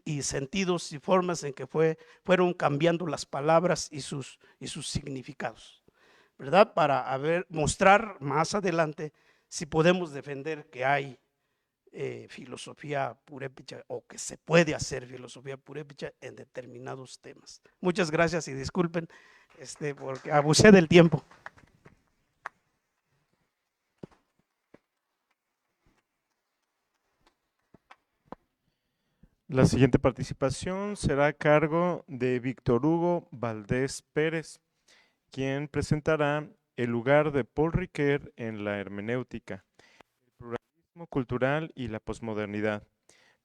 y sentidos y formas en que fueron cambiando las palabras y sus significados, ¿verdad? Para mostrar más adelante si podemos defender que hay filosofía purépecha o que se puede hacer filosofía purépecha en determinados temas. Muchas gracias y disculpen porque abusé del tiempo. La siguiente participación será a cargo de Víctor Hugo Valdés Pérez, quien presentará el lugar de Paul Ricoeur en la hermenéutica, el pluralismo cultural y la posmodernidad,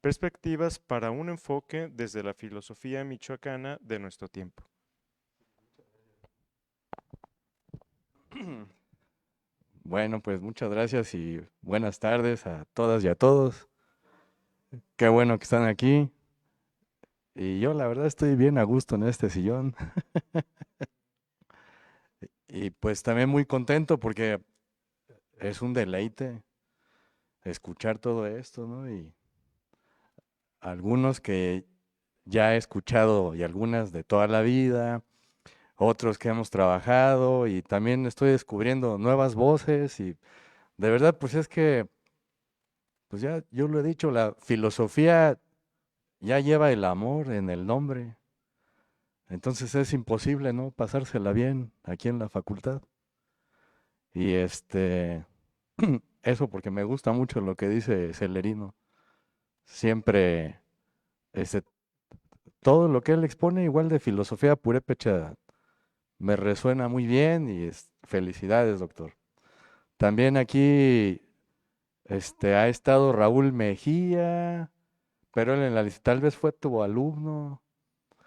perspectivas para un enfoque desde la filosofía michoacana de nuestro tiempo. Bueno, pues muchas gracias y buenas tardes a todas y a todos. Qué bueno que están aquí. Y yo la verdad estoy bien a gusto en este sillón. Y pues también muy contento porque es un deleite escuchar todo esto, ¿no? Y algunos que ya he escuchado y algunas de toda la vida, otros que hemos trabajado y también estoy descubriendo nuevas voces y de verdad pues es que, pues ya yo lo he dicho, la filosofía ya lleva el amor en el nombre. Entonces es imposible, ¿no? Pasársela bien aquí en la facultad. Y eso porque me gusta mucho lo que dice Celerino. Siempre, este, todo lo que él expone, igual de filosofía purépecha, me resuena muy bien y felicidades, doctor. También aquí, ha estado Raúl Mejía, pero él tal vez fue tu alumno.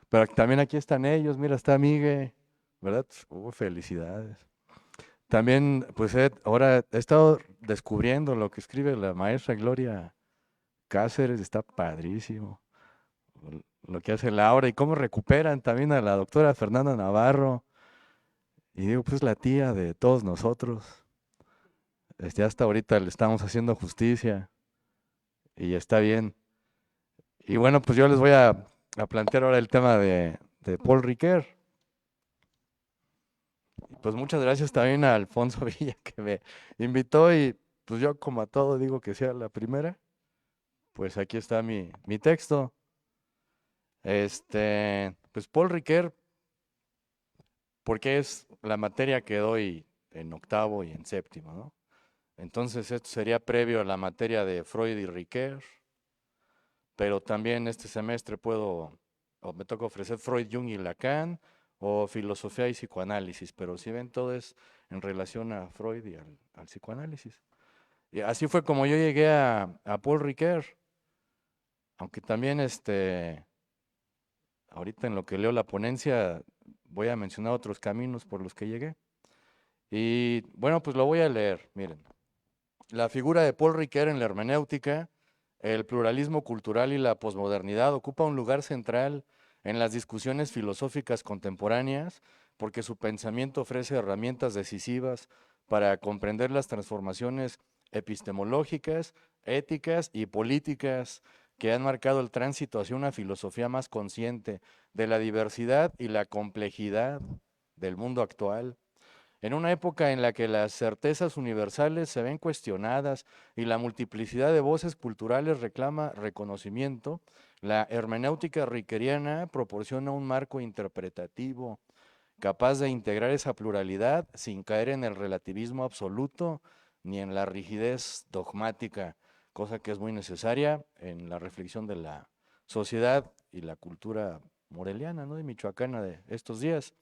Pero también aquí están ellos, mira, está Migue, ¿verdad? Felicidades. También, pues ahora he estado descubriendo lo que escribe la maestra Gloria Cáceres, está padrísimo. Lo que hace Laura y cómo recuperan también a la doctora Fernanda Navarro. Y digo, pues la tía de todos nosotros. Hasta ahorita le estamos haciendo justicia y está bien. Y bueno, pues yo les voy a plantear ahora el tema de Paul Ricoeur. Pues muchas gracias también a Alfonso Villa que me invitó y pues yo como a todo digo que sea la primera. Pues aquí está mi texto. Pues Paul Ricoeur, porque es la materia que doy en octavo y en séptimo, ¿no? Entonces esto sería previo a la materia de Freud y Ricoeur, pero también este semestre me toca ofrecer Freud, Jung y Lacan, o filosofía y psicoanálisis, pero si ven todo es en relación a Freud y al psicoanálisis. Y así fue como yo llegué a Paul Ricoeur, aunque también ahorita en lo que leo la ponencia voy a mencionar otros caminos por los que llegué. Y bueno, pues lo voy a leer, miren. La figura de Paul Ricoeur en la hermenéutica, el pluralismo cultural y la posmodernidad ocupa un lugar central en las discusiones filosóficas contemporáneas porque su pensamiento ofrece herramientas decisivas para comprender las transformaciones epistemológicas, éticas y políticas que han marcado el tránsito hacia una filosofía más consciente de la diversidad y la complejidad del mundo actual. En una época en la que las certezas universales se ven cuestionadas y la multiplicidad de voces culturales reclama reconocimiento, la hermenéutica riqueriana proporciona un marco interpretativo capaz de integrar esa pluralidad sin caer en el relativismo absoluto ni en la rigidez dogmática, cosa que es muy necesaria en la reflexión de la sociedad y la cultura moreliana, ¿no? Y michoacana de estos días.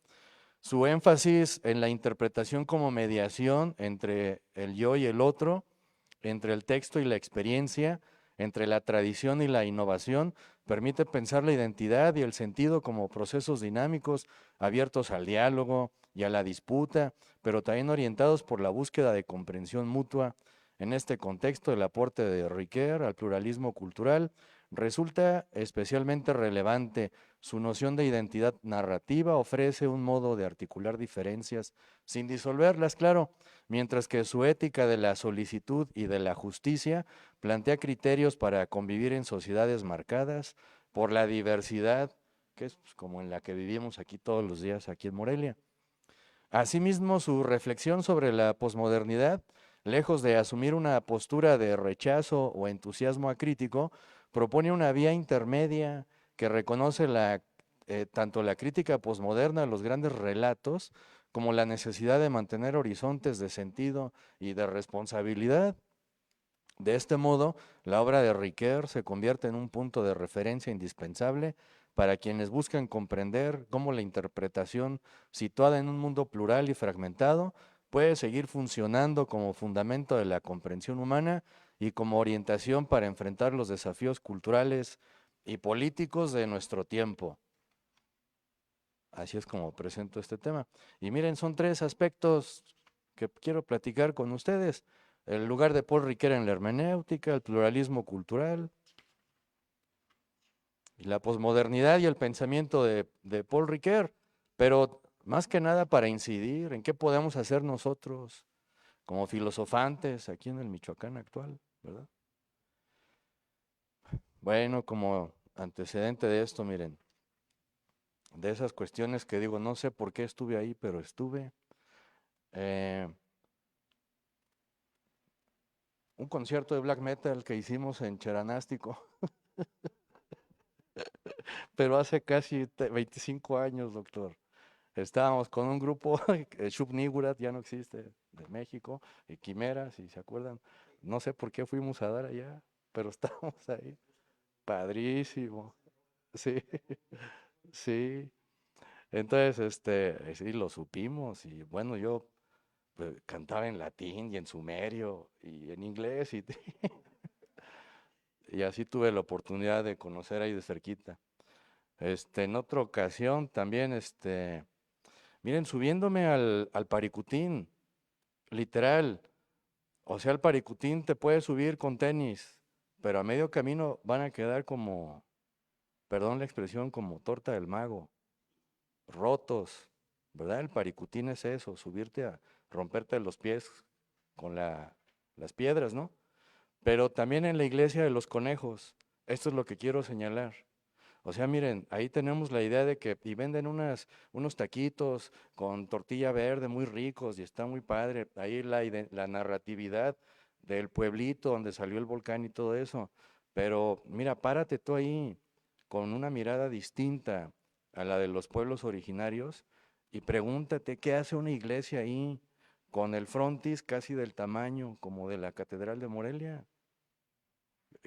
Su énfasis en la interpretación como mediación entre el yo y el otro, entre el texto y la experiencia, entre la tradición y la innovación, permite pensar la identidad y el sentido como procesos dinámicos, abiertos al diálogo y a la disputa, pero también orientados por la búsqueda de comprensión mutua. En este contexto, el aporte de Ricoeur al pluralismo cultural resulta especialmente relevante. Su noción de identidad narrativa ofrece un modo de articular diferencias sin disolverlas, claro, mientras que su ética de la solicitud y de la justicia plantea criterios para convivir en sociedades marcadas por la diversidad, que es pues, como en la que vivimos aquí todos los días, aquí en Morelia. Asimismo, su reflexión sobre la posmodernidad, lejos de asumir una postura de rechazo o entusiasmo acrítico, propone una vía intermedia que reconoce tanto la crítica posmoderna a los grandes relatos como la necesidad de mantener horizontes de sentido y de responsabilidad. De este modo, la obra de Ricoeur se convierte en un punto de referencia indispensable para quienes buscan comprender cómo la interpretación, situada en un mundo plural y fragmentado, puede seguir funcionando como fundamento de la comprensión humana y como orientación para enfrentar los desafíos culturales y políticos de nuestro tiempo. Así es como presento este tema. Y miren, son 3 aspectos que quiero platicar con ustedes. El lugar de Paul Ricoeur en la hermenéutica, el pluralismo cultural, y la posmodernidad y el pensamiento de Paul Ricoeur, pero más que nada para incidir en qué podemos hacer nosotros como filosofantes aquí en el Michoacán actual, ¿verdad? Bueno, como antecedente de esto, miren, de esas cuestiones que digo, no sé por qué estuve ahí, pero estuve. Un concierto de black metal que hicimos en Cheranástico, pero hace casi 25 años, doctor. Estábamos con un grupo, Shub Nigurat, ya no existe, de México, y Quimera, si se acuerdan. No sé por qué fuimos a dar allá, pero estábamos ahí. Padrísimo. Sí, sí. Entonces, sí, lo supimos. Y bueno, yo cantaba en latín y en sumerio y en inglés. Y así tuve la oportunidad de conocer ahí de cerquita. En otra ocasión también, miren, subiéndome al Paricutín, literal. O sea, el Paricutín te puede subir con tenis, pero a medio camino van a quedar como, perdón la expresión, como torta del mago, rotos, ¿verdad? El Paricutín es eso, subirte a romperte los pies con las piedras, ¿no? Pero también en la iglesia de los conejos, esto es lo que quiero señalar. O sea, miren, ahí tenemos la idea de que y venden unos taquitos con tortilla verde muy ricos y está muy padre. Ahí la narratividad del pueblito donde salió el volcán y todo eso. Pero mira, párate tú ahí con una mirada distinta a la de los pueblos originarios y pregúntate qué hace una iglesia ahí con el frontis casi del tamaño como de la Catedral de Morelia.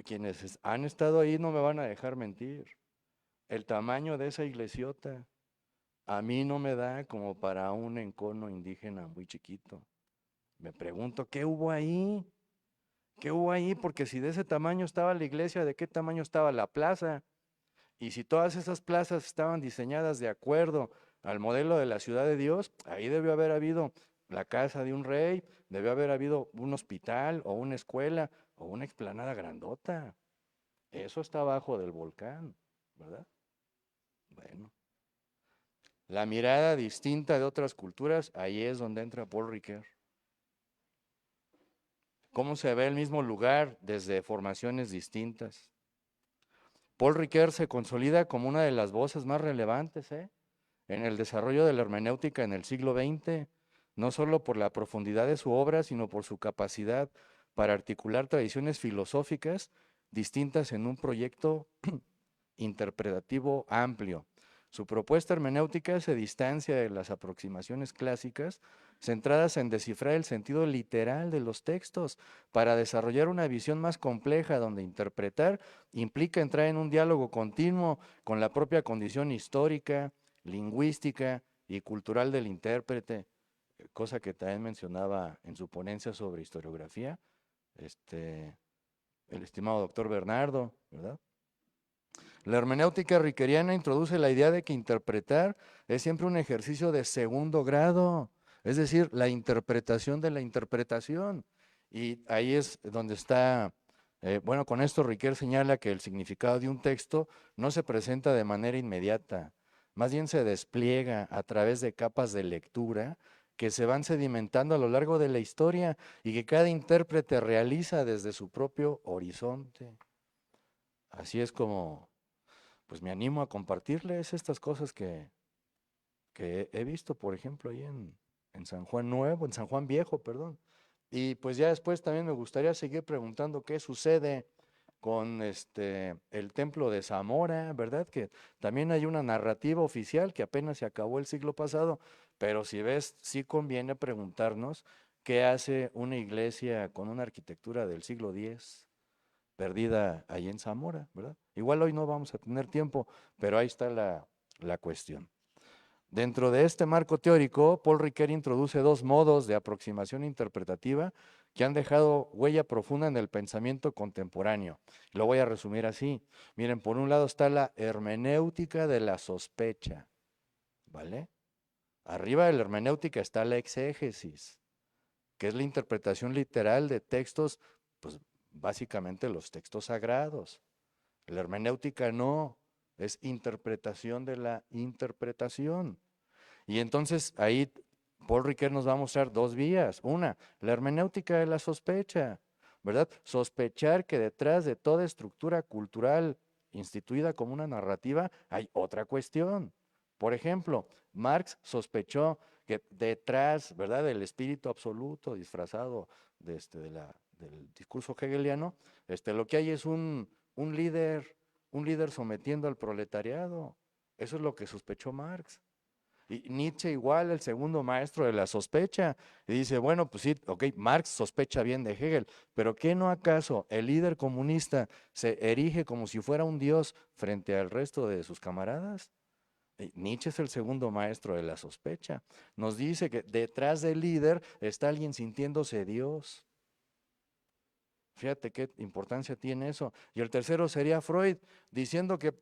Quienes han estado ahí no me van a dejar mentir. El tamaño de esa iglesiota a mí no me da como para un encono indígena muy chiquito. Me pregunto, ¿qué hubo ahí? ¿Qué hubo ahí? Porque si de ese tamaño estaba la iglesia, ¿de qué tamaño estaba la plaza? Y si todas esas plazas estaban diseñadas de acuerdo al modelo de la ciudad de Dios, ahí debió haber habido la casa de un rey, debió haber habido un hospital o una escuela o una explanada grandota. Eso está abajo del volcán, ¿verdad? Bueno, la mirada distinta de otras culturas, ahí es donde entra Paul Ricoeur. Cómo se ve el mismo lugar desde formaciones distintas. Paul Ricoeur se consolida como una de las voces más relevantes en el desarrollo de la hermenéutica en el siglo XX, no solo por la profundidad de su obra, sino por su capacidad para articular tradiciones filosóficas distintas en un proyecto interpretativo amplio. Su propuesta hermenéutica se distancia de las aproximaciones clásicas centradas en descifrar el sentido literal de los textos para desarrollar una visión más compleja donde interpretar implica entrar en un diálogo continuo con la propia condición histórica, lingüística y cultural del intérprete, cosa que también mencionaba en su ponencia sobre historiografía, el estimado doctor Bernardo, ¿verdad? La hermenéutica riqueriana introduce la idea de que interpretar es siempre un ejercicio de segundo grado, es decir, la interpretación de la interpretación. Y ahí es donde está Bueno, con esto Riquer señala que el significado de un texto no se presenta de manera inmediata, más bien se despliega a través de capas de lectura que se van sedimentando a lo largo de la historia y que cada intérprete realiza desde su propio horizonte. Así es como, pues me animo a compartirles estas cosas que he visto, por ejemplo, ahí en San Juan Nuevo, en San Juan Viejo, perdón. Y pues ya después también me gustaría seguir preguntando qué sucede con el templo de Zamora, ¿verdad? Que también hay una narrativa oficial que apenas se acabó el siglo pasado, pero si ves, sí conviene preguntarnos qué hace una iglesia con una arquitectura del siglo X perdida ahí en Zamora, ¿verdad? Igual hoy no vamos a tener tiempo, pero ahí está la cuestión. Dentro de este marco teórico, Paul Ricoeur introduce dos modos de aproximación interpretativa que han dejado huella profunda en el pensamiento contemporáneo. Lo voy a resumir así. Miren, por un lado está la hermenéutica de la sospecha, ¿vale? Arriba de la hermenéutica está la exégesis, que es la interpretación literal de textos, pues básicamente los textos sagrados. La hermenéutica no, es interpretación de la interpretación. Y entonces ahí Paul Ricoeur nos va a mostrar dos vías. Una, la hermenéutica de la sospecha, ¿verdad? Sospechar que detrás de toda estructura cultural instituida como una narrativa hay otra cuestión. Por ejemplo, Marx sospechó que detrás, ¿verdad?, del espíritu absoluto disfrazado del discurso hegeliano, lo que hay es un líder sometiendo al proletariado. Eso es lo que sospechó Marx. Y Nietzsche igual, el segundo maestro de la sospecha, y dice, bueno, pues sí, ok, Marx sospecha bien de Hegel, pero ¿qué no acaso el líder comunista se erige como si fuera un dios frente al resto de sus camaradas? Nietzsche es el segundo maestro de la sospecha. Nos dice que detrás del líder está alguien sintiéndose Dios. Fíjate qué importancia tiene eso. Y el tercero sería Freud, diciendo que,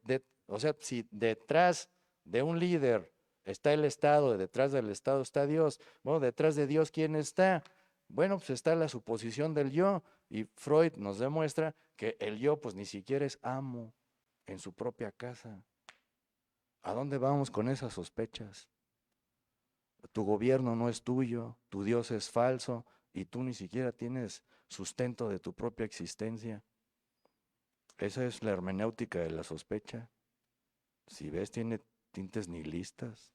o sea, si detrás de un líder está el Estado, detrás del Estado está Dios, bueno, detrás de Dios, ¿quién está? Bueno, pues está la suposición del yo. Y Freud nos demuestra que el yo, pues ni siquiera es amo en su propia casa. ¿A dónde vamos con esas sospechas? Tu gobierno no es tuyo, tu Dios es falso y tú ni siquiera tienes sustento de tu propia existencia. Esa es la hermenéutica de la sospecha. Si ves, tiene tintes nihilistas,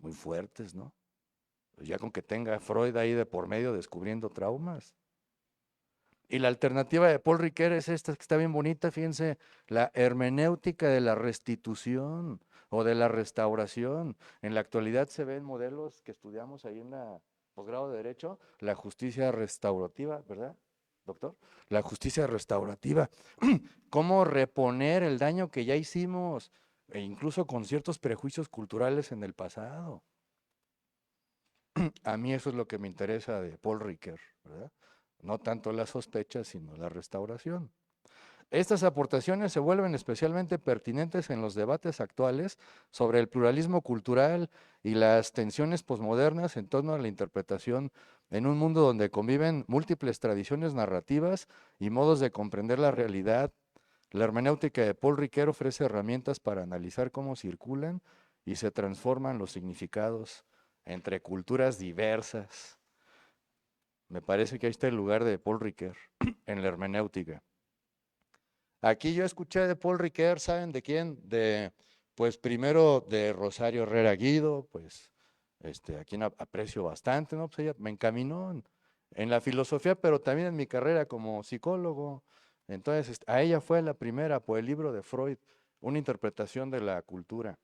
muy fuertes, ¿no? Ya con que tenga Freud ahí de por medio descubriendo traumas. Y la alternativa de Paul Ricoeur es esta, que está bien bonita, fíjense, la hermenéutica de la restitución o de la restauración. En la actualidad se ven modelos que estudiamos ahí en la posgrado de Derecho, la justicia restaurativa, ¿verdad, doctor? La justicia restaurativa. ¿Cómo reponer el daño que ya hicimos, e incluso con ciertos prejuicios culturales en el pasado? A mí eso es lo que me interesa de Paul Ricoeur, ¿verdad? No tanto la sospecha, sino la restauración. Estas aportaciones se vuelven especialmente pertinentes en los debates actuales sobre el pluralismo cultural y las tensiones posmodernas en torno a la interpretación en un mundo donde conviven múltiples tradiciones narrativas y modos de comprender la realidad. La hermenéutica de Paul Ricoeur ofrece herramientas para analizar cómo circulan y se transforman los significados entre culturas diversas. Me parece que ahí está el lugar de Paul Ricoeur en la hermenéutica. Aquí yo escuché de Paul Ricoeur, ¿saben de quién? Pues primero de Rosario Herrera Guido, pues a quien aprecio bastante, ¿no? Pues ella me encaminó en la filosofía, pero también en mi carrera como psicólogo. Entonces, a ella fue la primera por el libro de Freud, una interpretación de la cultura.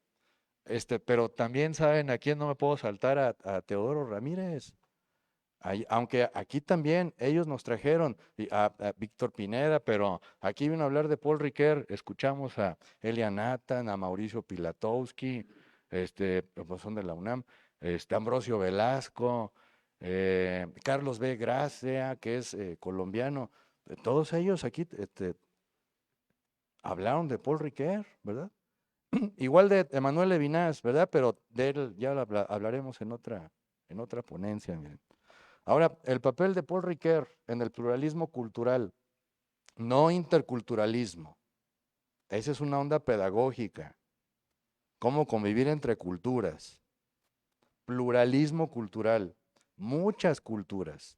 Pero también, ¿saben a quién no me puedo saltar? A Teodoro Ramírez. Aunque aquí también ellos nos trajeron a Víctor Pineda, pero aquí vino a hablar de Paul Ricoeur, escuchamos a Elia Nathan, a Mauricio Pilatowski, pues son de la UNAM, Ambrosio Velasco, Carlos B. Gracia, que es colombiano, todos ellos aquí hablaron de Paul Ricoeur, ¿verdad? Igual de Emanuel Levinas, ¿verdad? Pero de él ya hablaremos en otra ponencia, miren. Ahora, el papel de Paul Ricoeur en el pluralismo cultural no interculturalismo. Esa es una onda pedagógica. Cómo convivir entre culturas. Pluralismo cultural. Muchas culturas.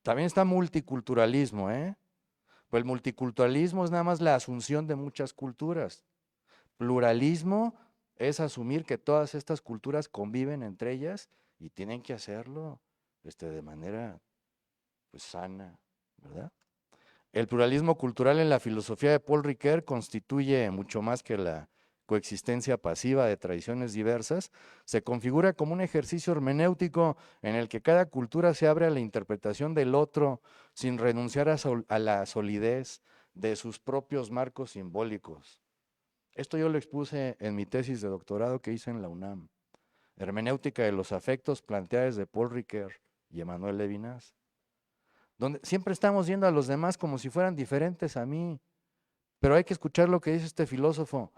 También está multiculturalismo, ¿eh? Pues el multiculturalismo es nada más la asunción de muchas culturas. Pluralismo es asumir que todas estas culturas conviven entre ellas y tienen que hacerlo de manera pues, sana, ¿verdad? El pluralismo cultural en la filosofía de Paul Ricoeur constituye mucho más que la coexistencia pasiva de tradiciones diversas, se configura como un ejercicio hermenéutico en el que cada cultura se abre a la interpretación del otro sin renunciar a la solidez de sus propios marcos simbólicos. Esto yo lo expuse en mi tesis de doctorado que hice en la UNAM, Hermenéutica de los afectos planteada desde Paul Ricoeur y Emmanuel Levinas, donde siempre estamos viendo a los demás como si fueran diferentes a mí, pero hay que escuchar lo que dice este filósofo.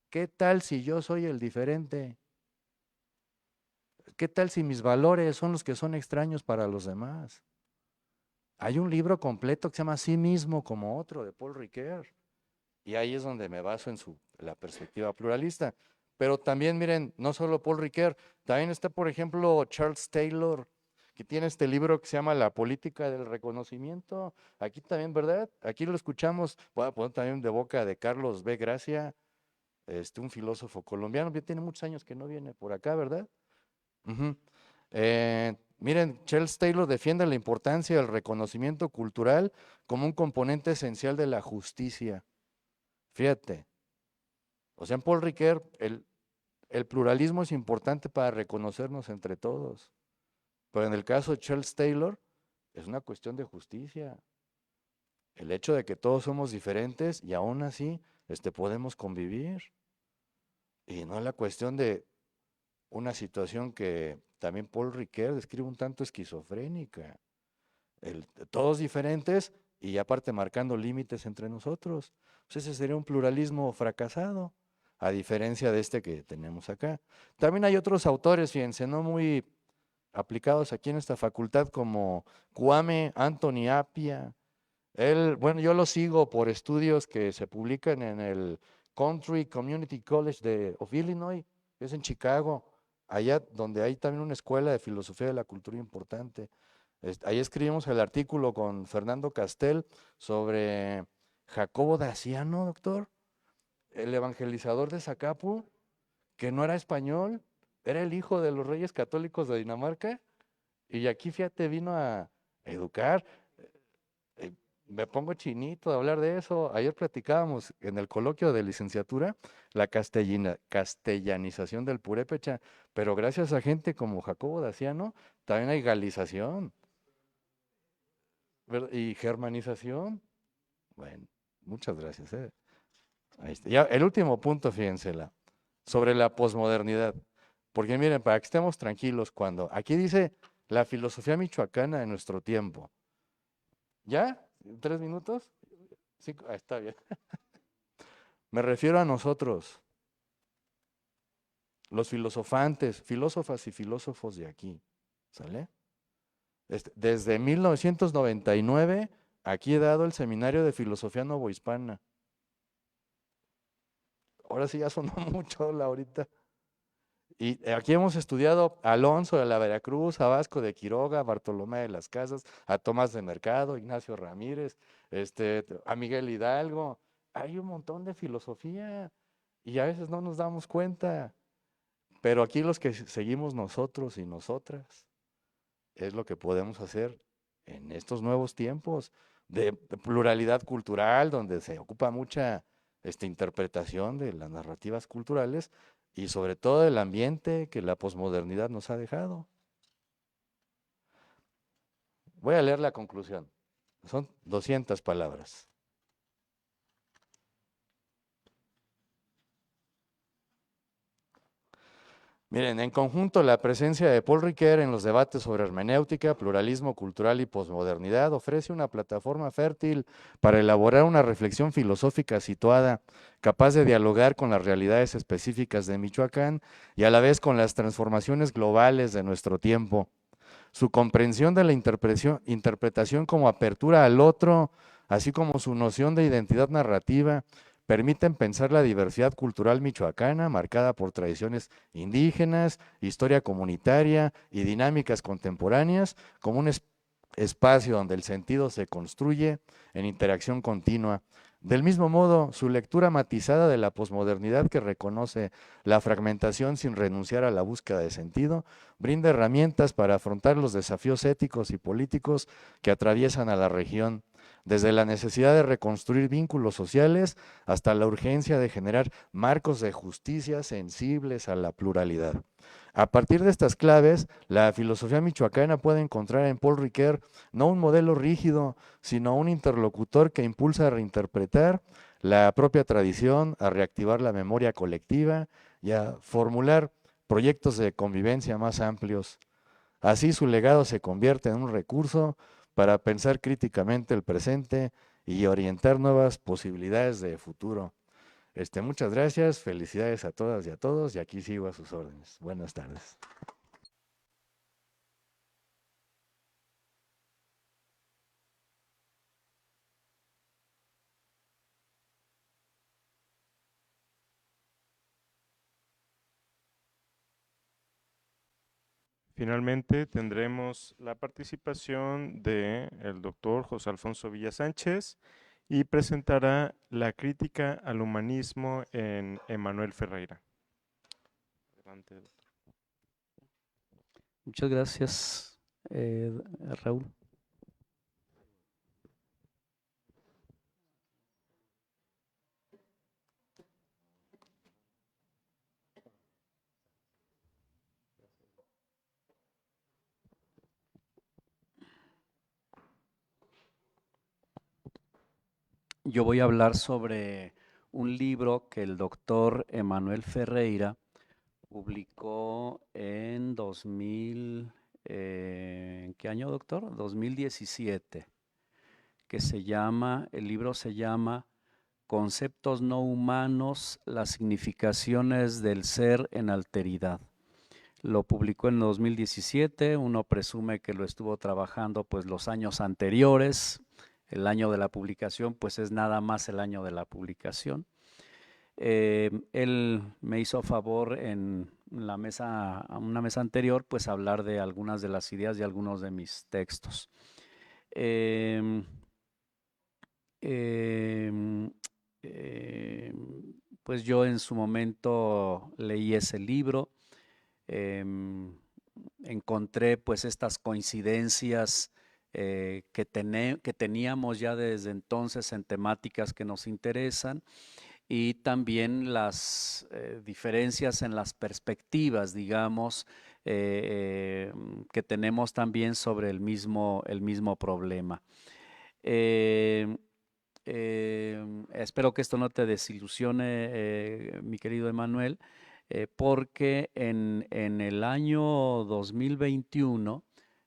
¿Qué tal si yo soy el diferente? ¿Qué tal si mis valores son los que son extraños para los demás? Hay un libro completo que se llama Sí mismo como otro, de Paul Ricoeur, y ahí es donde me baso en la perspectiva pluralista. Pero también, miren, no solo Paul Ricoeur, también está, por ejemplo, Charles Taylor, que tiene este libro que se llama La política del reconocimiento. Aquí también, ¿verdad? Aquí lo escuchamos, voy a poner también de boca de Carlos B. Gracia, un filósofo colombiano, que tiene muchos años que no viene por acá, ¿verdad? Miren, Charles Taylor defiende la importancia del reconocimiento cultural como un componente esencial de la justicia. Fíjate, o sea, en Paul Ricoeur, el pluralismo es importante para reconocernos entre todos, pero en el caso de Charles Taylor, es una cuestión de justicia. El hecho de que todos somos diferentes y aún así podemos convivir. Y no es la cuestión de una situación que también Paul Ricoeur describe un tanto esquizofrénica. Todos diferentes y aparte marcando límites entre nosotros. Pues ese sería un pluralismo fracasado, a diferencia de este que tenemos acá. También hay otros autores, fíjense, no muy aplicados aquí en esta facultad, como Kwame Anthony Appiah. Bueno, yo lo sigo por estudios que se publican en el Country Community College of Illinois, que es en Chicago, allá donde hay también una escuela de filosofía de la cultura importante. Ahí escribimos el artículo con Fernando Castel sobre Jacobo Daciano, doctor, el evangelizador de Zacapu, que no era español, era el hijo de los reyes católicos de Dinamarca, y aquí, fíjate, vino a educar. Me pongo chinito de hablar de eso. Ayer platicábamos en el coloquio de licenciatura la castellanización del purépecha, pero gracias a gente como Jacobo Daciano también hay galización y germanización. Bueno, muchas gracias. Ahí está. Ya, el último punto, fíjensela, sobre la posmodernidad. Porque miren, para que estemos tranquilos, cuando aquí dice la filosofía michoacana de nuestro tiempo. ¿Ya? ¿3 minutos? 5, está bien. Me refiero a nosotros, los filosofantes, filósofas y filósofos de aquí, ¿sale? Desde 1999, aquí he dado el seminario de filosofía novohispana. Ahora sí ya sonó mucho la ahorita. Y aquí hemos estudiado a Alonso de la Veracruz, a Vasco de Quiroga, a Bartolomé de las Casas, a Tomás de Mercado, Ignacio Ramírez, a Miguel Hidalgo. Hay un montón de filosofía y a veces no nos damos cuenta. Pero aquí los que seguimos nosotros y nosotras es lo que podemos hacer en estos nuevos tiempos de pluralidad cultural, donde se ocupa mucha interpretación de las narrativas culturales y sobre todo el ambiente que la posmodernidad nos ha dejado. Voy a leer la conclusión. Son 200 palabras. Miren, en conjunto, la presencia de Paul Ricoeur en los debates sobre hermenéutica, pluralismo cultural y posmodernidad ofrece una plataforma fértil para elaborar una reflexión filosófica situada, capaz de dialogar con las realidades específicas de Michoacán y a la vez con las transformaciones globales de nuestro tiempo. Su comprensión de la interpretación como apertura al otro así como su noción de identidad narrativa, permiten pensar la diversidad cultural michoacana, marcada por tradiciones indígenas, historia comunitaria y dinámicas contemporáneas, como un espacio donde el sentido se construye en interacción continua. Del mismo modo, su lectura matizada de la posmodernidad, que reconoce la fragmentación sin renunciar a la búsqueda de sentido, brinda herramientas para afrontar los desafíos éticos y políticos que atraviesan a la región, desde la necesidad de reconstruir vínculos sociales hasta la urgencia de generar marcos de justicia sensibles a la pluralidad. A partir de estas claves, la filosofía michoacana puede encontrar en Paul Ricoeur no un modelo rígido, sino un interlocutor que impulsa a reinterpretar la propia tradición, a reactivar la memoria colectiva y a formular proyectos de convivencia más amplios. Así su legado se convierte en un recurso para pensar críticamente el presente y orientar nuevas posibilidades de futuro. Muchas gracias, felicidades a todas y a todos, y aquí sigo a sus órdenes. Buenas tardes. Finalmente tendremos la participación del doctor José Alfonso Villasánchez y presentará la crítica al humanismo en Emanuel Ferreira. Adelante, doctor. Muchas gracias, Raúl. Yo voy a hablar sobre un libro que el doctor Emanuel Ferreira publicó en 2000, ¿en qué año, doctor? 2017, que el libro se llama Conceptos no humanos, las significaciones del ser en alteridad. Lo publicó en 2017, uno presume que lo estuvo trabajando pues los años anteriores. El año de la publicación pues es nada más el año de la publicación. Él me hizo favor en una mesa anterior pues hablar de algunas de las ideas de algunos de mis textos. Pues yo en su momento leí ese libro, encontré pues estas coincidencias que teníamos ya desde entonces en temáticas que nos interesan, y también las diferencias en las perspectivas, digamos, que tenemos también sobre el mismo problema. Espero que esto no te desilusione, mi querido Emanuel, porque en el año 2021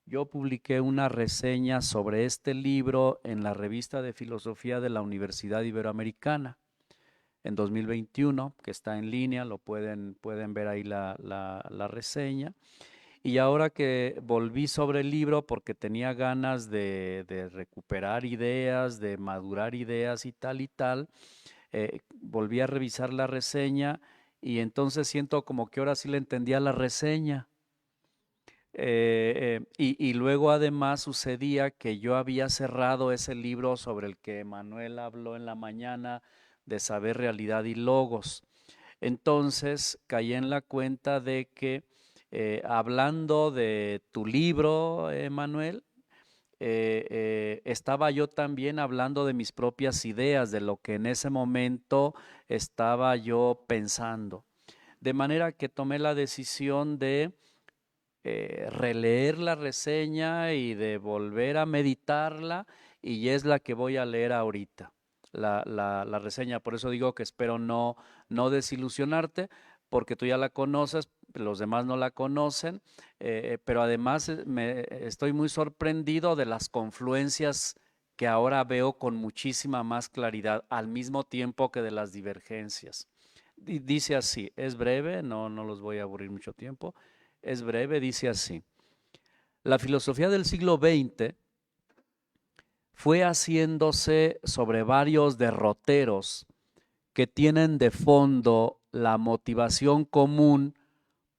yo publiqué una reseña sobre este libro en la revista de filosofía de la Universidad Iberoamericana en 2021, que está en línea, pueden ver ahí la reseña. Y ahora que volví sobre el libro porque tenía ganas de recuperar ideas, de madurar ideas y tal, volví a revisar la reseña y entonces siento como que ahora sí le entendía la reseña. Y luego además sucedía que yo había cerrado ese libro sobre el que Manuel habló en la mañana, de Saber, Realidad y Logos. Entonces caí en la cuenta de que hablando de tu libro, Manuel, estaba yo también hablando de mis propias ideas, de lo que en ese momento estaba yo pensando. De manera que tomé la decisión de releer la reseña y de volver a meditarla, y es la que voy a leer ahorita, la reseña. Por eso digo que espero no desilusionarte, porque tú ya la conoces, los demás no la conocen, pero además estoy muy sorprendido de las confluencias que ahora veo con muchísima más claridad, al mismo tiempo que de las divergencias. Dice así, es breve, no los voy a aburrir mucho tiempo, es breve, dice así: la filosofía del siglo XX fue haciéndose sobre varios derroteros que tienen de fondo la motivación común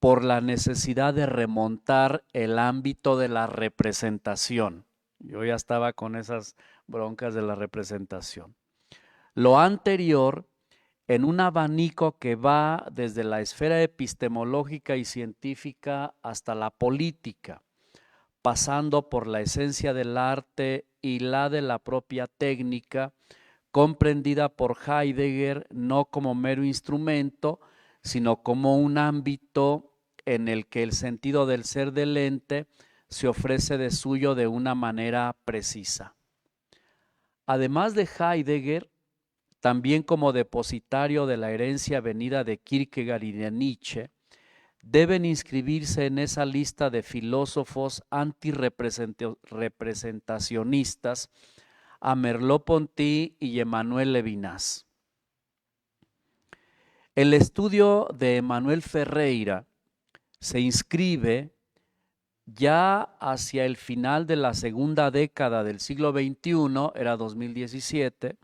por la necesidad de remontar el ámbito de la representación. Yo ya estaba con esas broncas de la representación. Lo anterior, en un abanico que va desde la esfera epistemológica y científica hasta la política, pasando por la esencia del arte y la de la propia técnica, comprendida por Heidegger no como mero instrumento, sino como un ámbito en el que el sentido del ser del ente se ofrece de suyo de una manera precisa. Además de Heidegger, también como depositario de la herencia venida de Kierkegaard y de Nietzsche, deben inscribirse en esa lista de filósofos antirrepresentacionistas a Merleau-Ponty y Emmanuel Levinas. El estudio de Emanuel Ferreira se inscribe ya hacia el final de la segunda década del siglo XXI, era 2017,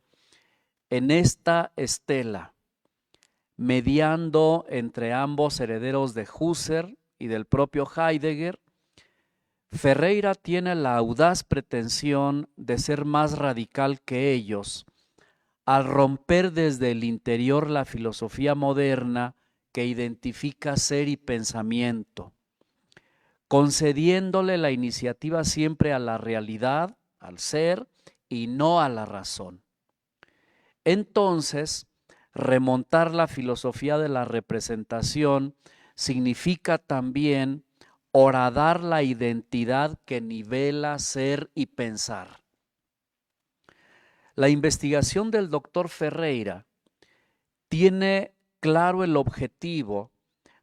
en esta estela, mediando entre ambos herederos de Husserl y del propio Heidegger. Ferreira tiene la audaz pretensión de ser más radical que ellos, al romper desde el interior la filosofía moderna que identifica ser y pensamiento, concediéndole la iniciativa siempre a la realidad, al ser, y no a la razón. Entonces, remontar la filosofía de la representación significa también horadar la identidad que nivela ser y pensar. La investigación del doctor Ferreira tiene claro el objetivo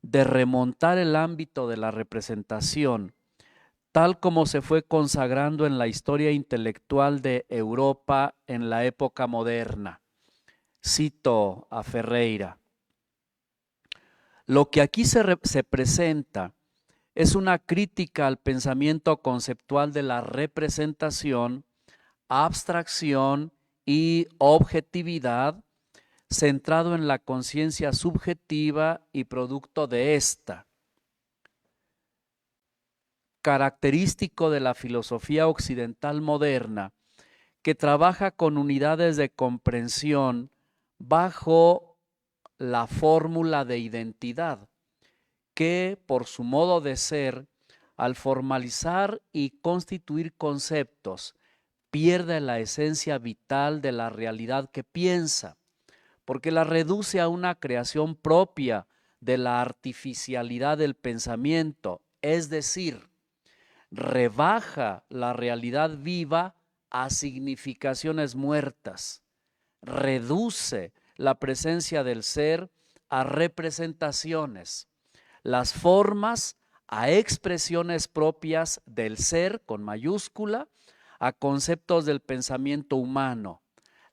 de remontar el ámbito de la representación, tal como se fue consagrando en la historia intelectual de Europa en la época moderna. Cito a Ferreira. Lo que aquí se presenta es una crítica al pensamiento conceptual de la representación, abstracción y objetividad, centrado en la conciencia subjetiva y producto de esta. Característico de la filosofía occidental moderna, que trabaja con unidades de comprensión bajo la fórmula de identidad, que por su modo de ser, al formalizar y constituir conceptos, pierde la esencia vital de la realidad que piensa, porque la reduce a una creación propia de la artificialidad del pensamiento, es decir, rebaja la realidad viva a significaciones muertas, reduce la presencia del ser a representaciones, las formas a expresiones propias del ser con mayúscula, a conceptos del pensamiento humano,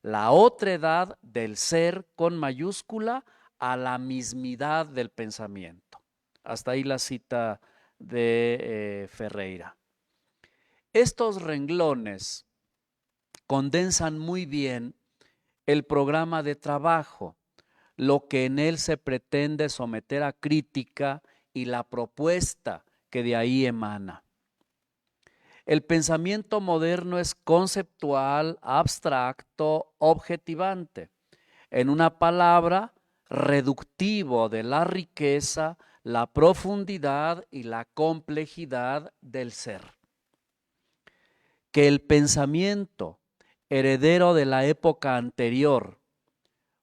la otredad del ser con mayúscula a la mismidad del pensamiento. Hasta ahí la cita de Ferreira. Estos renglones condensan muy bien el programa de trabajo, lo que en él se pretende someter a crítica y la propuesta que de ahí emana. El pensamiento moderno es conceptual, abstracto, objetivante. En una palabra, reductivo de la riqueza, la profundidad y la complejidad del ser. Que el pensamiento, heredero de la época anterior,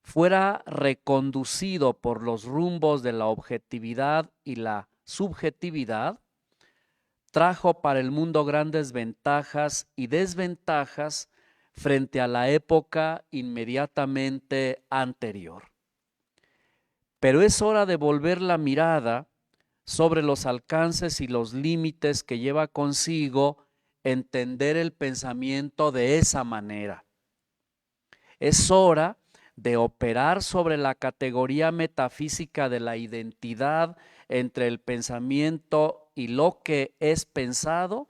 fuera reconducido por los rumbos de la objetividad y la subjetividad, trajo para el mundo grandes ventajas y desventajas frente a la época inmediatamente anterior. Pero es hora de volver la mirada sobre los alcances y los límites que lleva consigo entender el pensamiento de esa manera. Es hora de operar sobre la categoría metafísica de la identidad entre el pensamiento y lo que es pensado,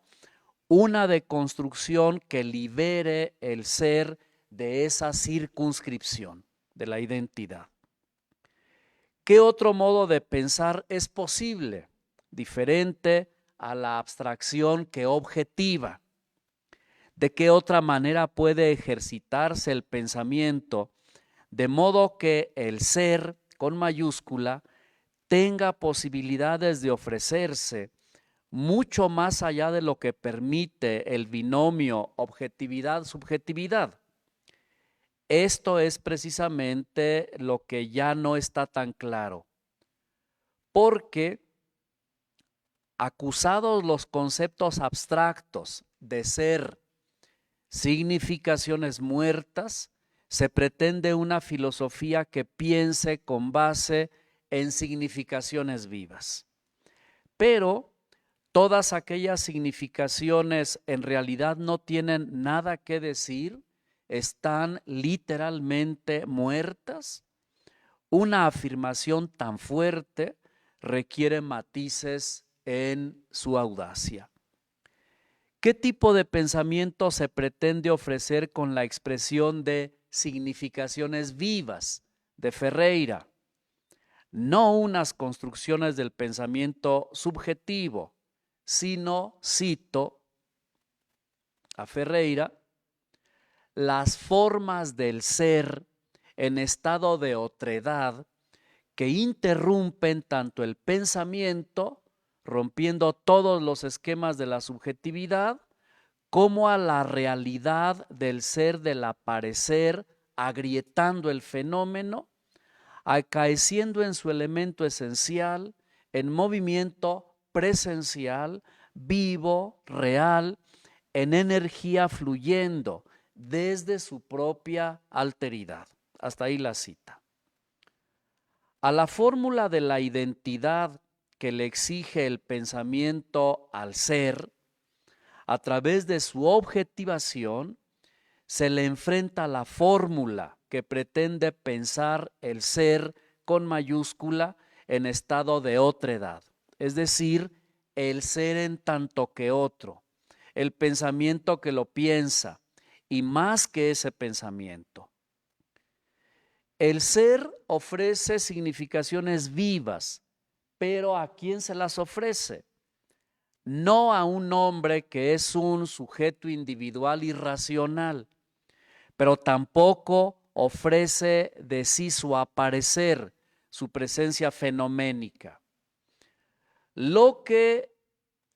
una deconstrucción que libere el ser de esa circunscripción de la identidad. ¿Qué otro modo de pensar es posible, diferente a la abstracción que objetiva? ¿De qué otra manera puede ejercitarse el pensamiento de modo que el ser, con mayúscula, tenga posibilidades de ofrecerse mucho más allá de lo que permite el binomio objetividad-subjetividad? Esto es precisamente lo que ya no está tan claro, porque acusados los conceptos abstractos de ser significaciones muertas, se pretende una filosofía que piense con base en significaciones vivas. Pero todas aquellas significaciones en realidad no tienen nada que decir, están literalmente muertas. Una afirmación tan fuerte requiere matices en su audacia. ¿Qué tipo de pensamiento se pretende ofrecer con la expresión de significaciones vivas de Ferreira? No unas construcciones del pensamiento subjetivo, sino, cito a Ferreira, las formas del ser en estado de otredad que interrumpen tanto el pensamiento, rompiendo todos los esquemas de la subjetividad, como a la realidad del ser del aparecer, agrietando el fenómeno, acaeciendo en su elemento esencial, en movimiento presencial, vivo, real, en energía fluyendo desde su propia alteridad. Hasta ahí la cita. A la fórmula de la identidad que le exige el pensamiento al ser, a través de su objetivación, se le enfrenta la fórmula que pretende pensar el ser con mayúscula en estado de otredad, es decir, el ser en tanto que otro, el pensamiento que lo piensa y más que ese pensamiento. El ser ofrece significaciones vivas, pero ¿a quién se las ofrece? No a un hombre que es un sujeto individual y racional, pero tampoco ofrece de sí su aparecer, su presencia fenoménica. Lo que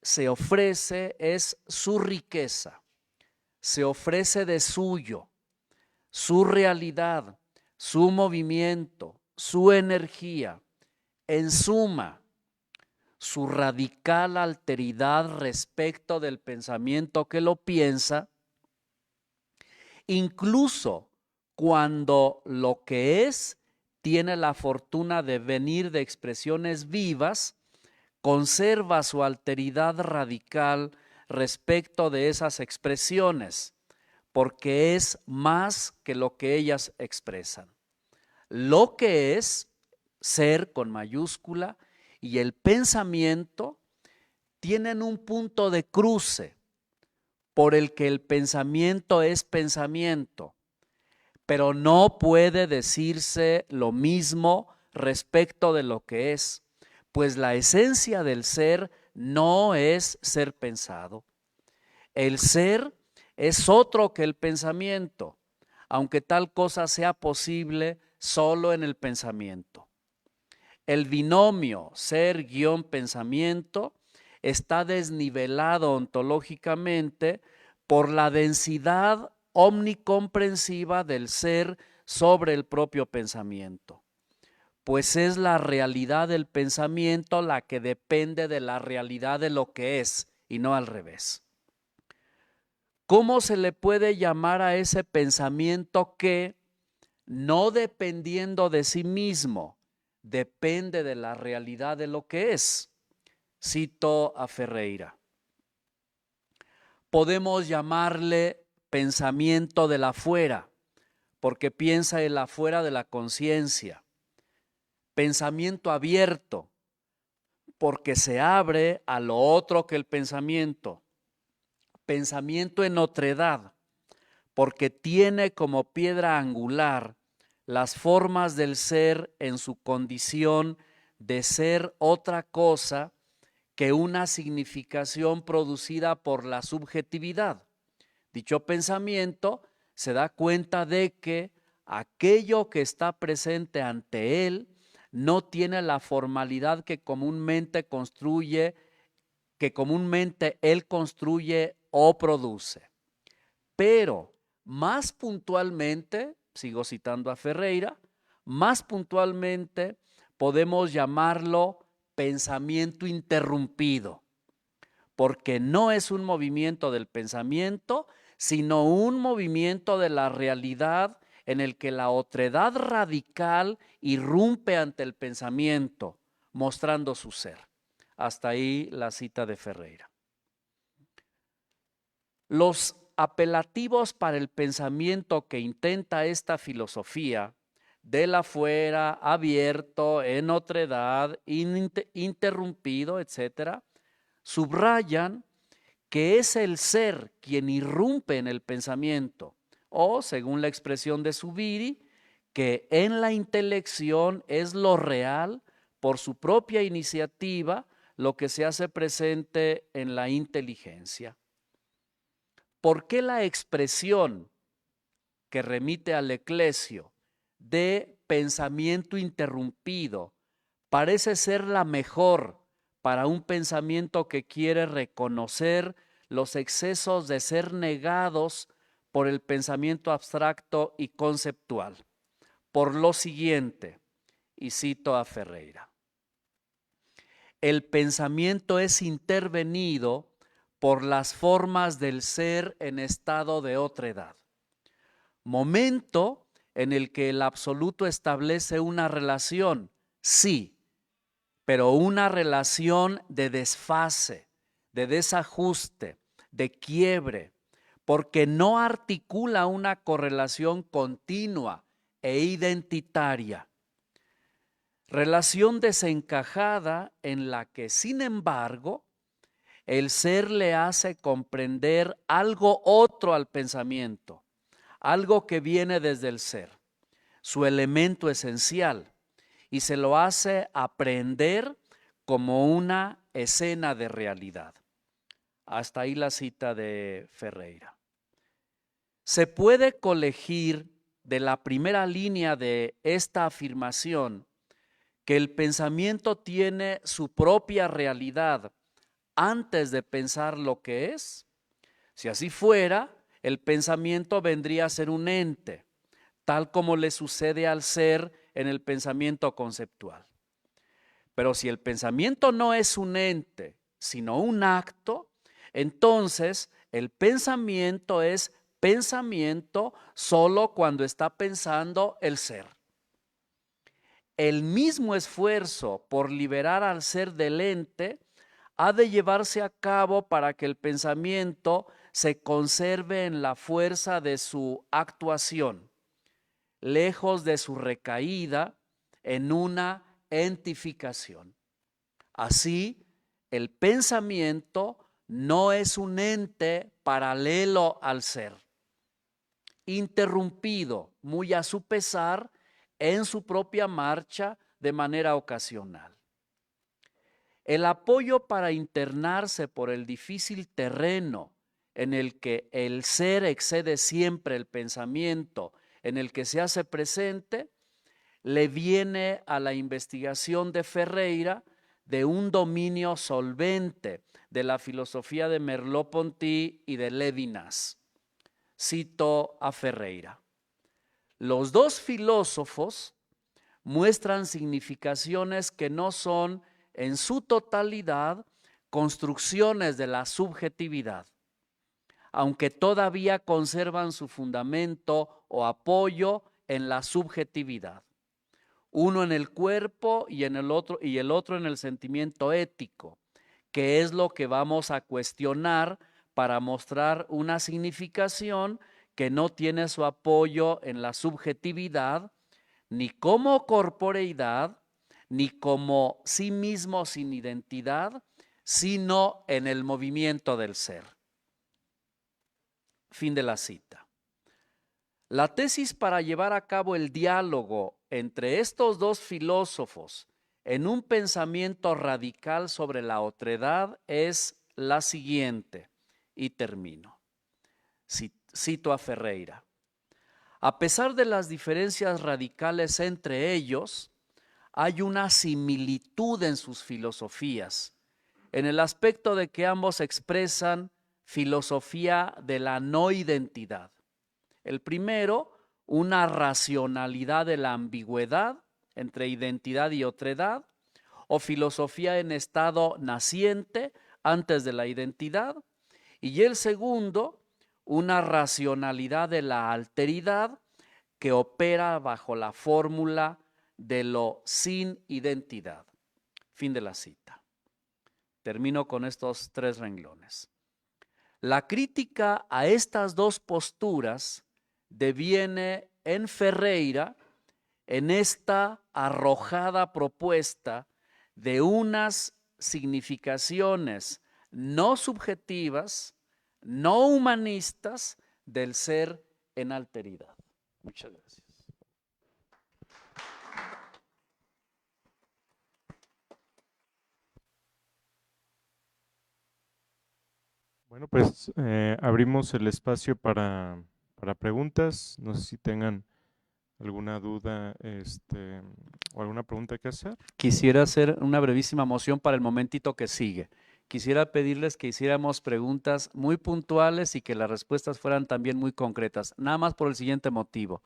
se ofrece es su riqueza, se ofrece de suyo, su realidad, su movimiento, su energía, en suma, su radical alteridad respecto del pensamiento que lo piensa, incluso cuando lo que es tiene la fortuna de venir de expresiones vivas, conserva su alteridad radical respecto de esas expresiones, porque es más que lo que ellas expresan. Lo que es ser con mayúscula y el pensamiento tienen un punto de cruce por el que el pensamiento es pensamiento, pero no puede decirse lo mismo respecto de lo que es, pues la esencia del ser no es ser pensado. El ser es otro que el pensamiento, aunque tal cosa sea posible solo en el pensamiento. El binomio ser-pensamiento está desnivelado ontológicamente por la densidad omnicomprensiva del ser sobre el propio pensamiento, pues es la realidad del pensamiento la que depende de la realidad de lo que es y no al revés. ¿Cómo se le puede llamar a ese pensamiento que, no dependiendo de sí mismo, depende de la realidad de lo que es? Cito a Ferreira. Podemos llamarle pensamiento del afuera, porque piensa el afuera de la conciencia. Pensamiento abierto, porque se abre a lo otro que el pensamiento. pensamiento en otredad, porque tiene como piedra angular las formas del ser en su condición de ser otra cosa que una significación producida por la subjetividad. Dicho pensamiento se da cuenta de que aquello que está presente ante él no tiene la formalidad que comúnmente él construye o produce. Pero más puntualmente, sigo citando a Ferreira, más puntualmente podemos llamarlo pensamiento interrumpido, porque no es un movimiento del pensamiento, sino un movimiento de la realidad en el que la otredad radical irrumpe ante el pensamiento, mostrando su ser. Hasta ahí la cita de Ferreira. Los apelativos para el pensamiento que intenta esta filosofía, del afuera, abierto, en otredad, interrumpido, etc., subrayan que es el ser quien irrumpe en el pensamiento, o, según la expresión de Zubiri, que en la intelección es lo real, por su propia iniciativa, lo que se hace presente en la inteligencia. ¿Por qué la expresión que remite al eclesio de pensamiento interrumpido parece ser la mejor para un pensamiento que quiere reconocer los excesos de ser negados por el pensamiento abstracto y conceptual? Por lo siguiente, y cito a Ferreira: el pensamiento es intervenido por las formas del ser en estado de otredad, momento en el que el absoluto establece una relación, sí, pero una relación de desfase, de desajuste, de quiebre, porque no articula una correlación continua e identitaria. Relación desencajada en la que, sin embargo, el ser le hace comprender algo otro al pensamiento, algo que viene desde el ser, su elemento esencial, y se lo hace aprender como una escena de realidad. Hasta ahí la cita de Ferreira. Se puede colegir de la primera línea de esta afirmación que el pensamiento tiene su propia realidad antes de pensar lo que es. Si así fuera, el pensamiento vendría a ser un ente, tal como le sucede al ser en el pensamiento conceptual. Pero si el pensamiento no es un ente, sino un acto, entonces el pensamiento es pensamiento solo cuando está pensando el ser. El mismo esfuerzo por liberar al ser del ente ha de llevarse a cabo para que el pensamiento se conserve en la fuerza de su actuación, lejos de su recaída en una entificación. Así, el pensamiento no es un ente paralelo al ser, interrumpido, muy a su pesar, en su propia marcha de manera ocasional. El apoyo para internarse por el difícil terreno en el que el ser excede siempre el pensamiento, en el que se hace presente, le viene a la investigación de Ferreira de un dominio solvente de la filosofía de Merleau-Ponty y de Levinas. Cito a Ferreira: los dos filósofos muestran significaciones que no son en su totalidad construcciones de la subjetividad, aunque todavía conservan su fundamento o apoyo en la subjetividad. Uno en el cuerpo y el otro en el sentimiento ético, que es lo que vamos a cuestionar para mostrar una significación que no tiene su apoyo en la subjetividad, ni como corporeidad, ni como sí mismo sin identidad, sino en el movimiento del ser. Fin de la cita. La tesis para llevar a cabo el diálogo entre estos dos filósofos en un pensamiento radical sobre la otredad es la siguiente, y termino. Cito a Ferreira. A pesar de las diferencias radicales entre ellos, hay una similitud en sus filosofías, en el aspecto de que ambos expresan filosofía de la no identidad. El primero, una racionalidad de la ambigüedad entre identidad y otredad, o filosofía en estado naciente antes de la identidad, y el segundo, una racionalidad de la alteridad que opera bajo la fórmula de lo sin identidad. Fin de la cita. Termino con estos 3 renglones. La crítica a estas dos posturas deviene en Ferreira en esta arrojada propuesta de unas significaciones no subjetivas, no humanistas del ser en alteridad. Muchas gracias. Bueno, pues abrimos el espacio para preguntas. No sé si tengan alguna duda o alguna pregunta que hacer. Quisiera hacer una brevísima moción para el momentito que sigue. Quisiera pedirles que hiciéramos preguntas muy puntuales y que las respuestas fueran también muy concretas, nada más por el siguiente motivo.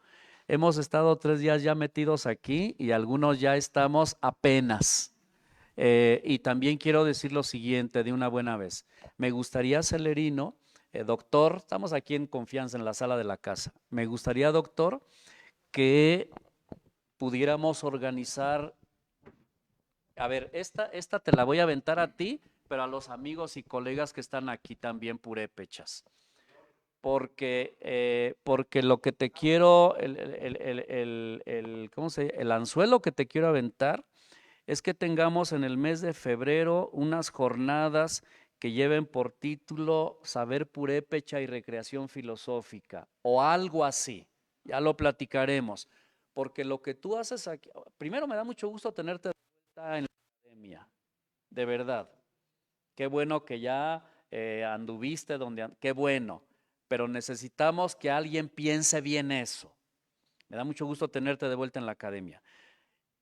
Hemos estado 3 días ya metidos aquí y algunos ya estamos apenas. Y también quiero decir lo siguiente de una buena vez. Me gustaría, Celerino, doctor, estamos aquí en confianza en la sala de la casa. Me gustaría, doctor, que pudiéramos organizar, a ver, esta te la voy a aventar a ti, pero a los amigos y colegas que están aquí también purépechas. Porque lo que te quiero, ¿cómo se llama? El anzuelo que te quiero aventar es que tengamos en el mes de febrero unas jornadas que lleven por título Saber Purépecha y Recreación Filosófica o algo así. Ya lo platicaremos. Porque lo que tú haces aquí, primero me da mucho gusto tenerte de vuelta en la academia, de verdad. Qué bueno que ya anduviste qué bueno, pero necesitamos que alguien piense bien eso. Me da mucho gusto tenerte de vuelta en la academia.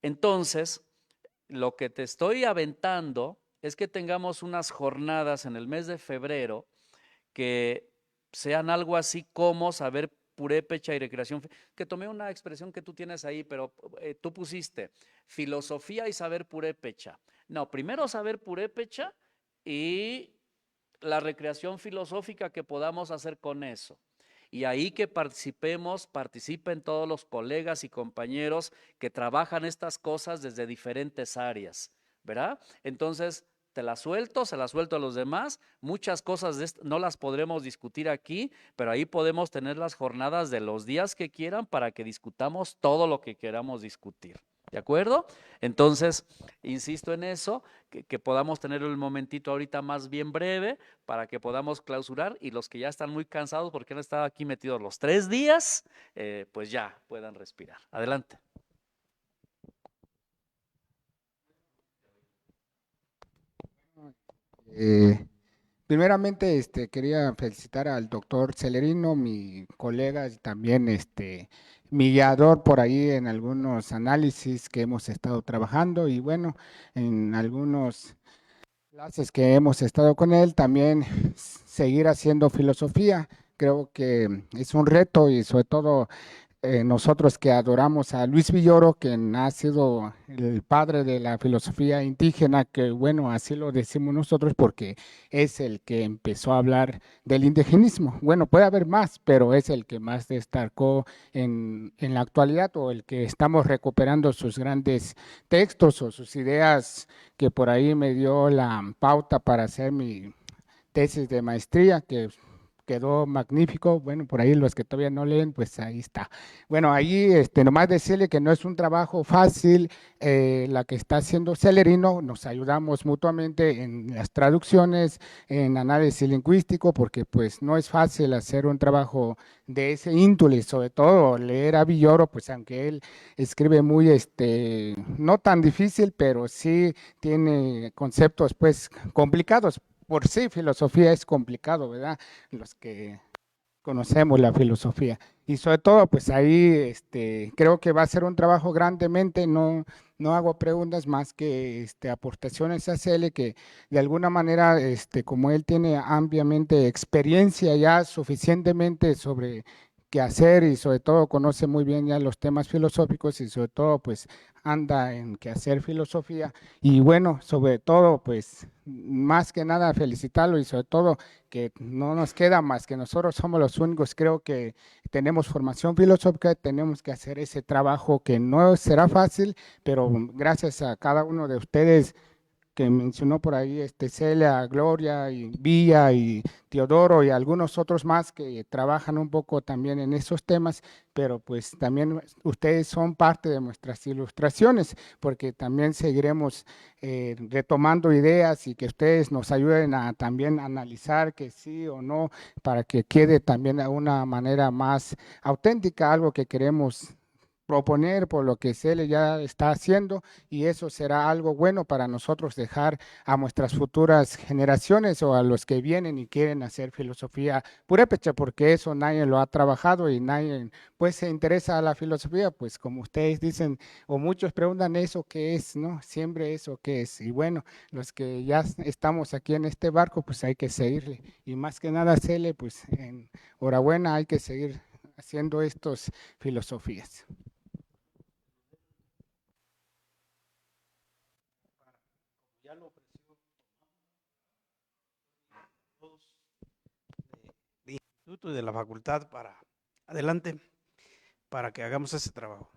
Entonces, lo que te estoy aventando es que tengamos unas jornadas en el mes de febrero que sean algo así como Saber Purépecha y Recreación, que tomé una expresión que tú tienes ahí, pero tú pusiste filosofía y saber purépecha. No, primero saber purépecha y la recreación filosófica que podamos hacer con eso. Y ahí que participen todos los colegas y compañeros que trabajan estas cosas desde diferentes áreas, ¿verdad? Entonces, te la suelto, se la suelto a los demás. Muchas cosas no las podremos discutir aquí, pero ahí podemos tener las jornadas de los días que quieran para que discutamos todo lo que queramos discutir. ¿De acuerdo? Entonces, insisto en eso, que podamos tener el momentito ahorita más bien breve para que podamos clausurar y los que ya están muy cansados porque han estado aquí metidos los 3 días, pues ya puedan respirar. Adelante. Primeramente, quería felicitar al doctor Celerino, mi colega y también mi guiador por ahí en algunos análisis que hemos estado trabajando y bueno, en algunos clases que hemos estado con él, también seguir haciendo filosofía. Creo que es un reto y sobre todo nosotros que adoramos a Luis Villoro, quien ha sido el padre de la filosofía indígena, que bueno, así lo decimos nosotros porque es el que empezó a hablar del indigenismo. Bueno, puede haber más, pero es el que más destacó en la actualidad o el que estamos recuperando sus grandes textos o sus ideas que por ahí me dio la pauta para hacer mi tesis de maestría, que quedó magnífico. Bueno, por ahí los que todavía no leen, pues ahí está. Bueno, ahí nomás decirle que no es un trabajo fácil, la que está haciendo Celerino, nos ayudamos mutuamente en las traducciones, en análisis lingüístico, porque pues no es fácil hacer un trabajo de ese índole, sobre todo leer a Villoro, pues aunque él escribe muy, no tan difícil, pero sí tiene conceptos pues complicados. Por sí, filosofía es complicado, ¿verdad? Los que conocemos la filosofía. Y sobre todo, pues ahí creo que va a ser un trabajo grandemente, no hago preguntas más que aportaciones a hacerle que de alguna manera, como él tiene ampliamente experiencia ya suficientemente sobre qué hacer y sobre todo conoce muy bien ya los temas filosóficos y sobre todo pues anda en qué hacer filosofía y bueno, sobre todo pues más que nada felicitarlo y sobre todo que no nos queda más que nosotros somos los únicos, creo que tenemos formación filosófica, tenemos que hacer ese trabajo que no será fácil, pero gracias a cada uno de ustedes que mencionó por ahí, Celia, Gloria y Villa y Teodoro y algunos otros más que trabajan un poco también en esos temas, pero pues también ustedes son parte de nuestras ilustraciones, porque también seguiremos retomando ideas y que ustedes nos ayuden a también analizar que sí o no, para que quede también de una manera más auténtica algo que queremos proponer por lo que Cele ya está haciendo y eso será algo bueno para nosotros dejar a nuestras futuras generaciones o a los que vienen y quieren hacer filosofía purépecha, porque eso nadie lo ha trabajado y nadie pues se interesa a la filosofía, pues como ustedes dicen o muchos preguntan eso qué es, ¿no? Siempre eso qué es. Y bueno, los que ya estamos aquí en este barco, pues hay que seguirle y más que nada Cele, pues enhorabuena, hay que seguir haciendo estas filosofías. Ya lo ofreció todos de instituto y de la facultad para adelante, para que hagamos ese trabajo.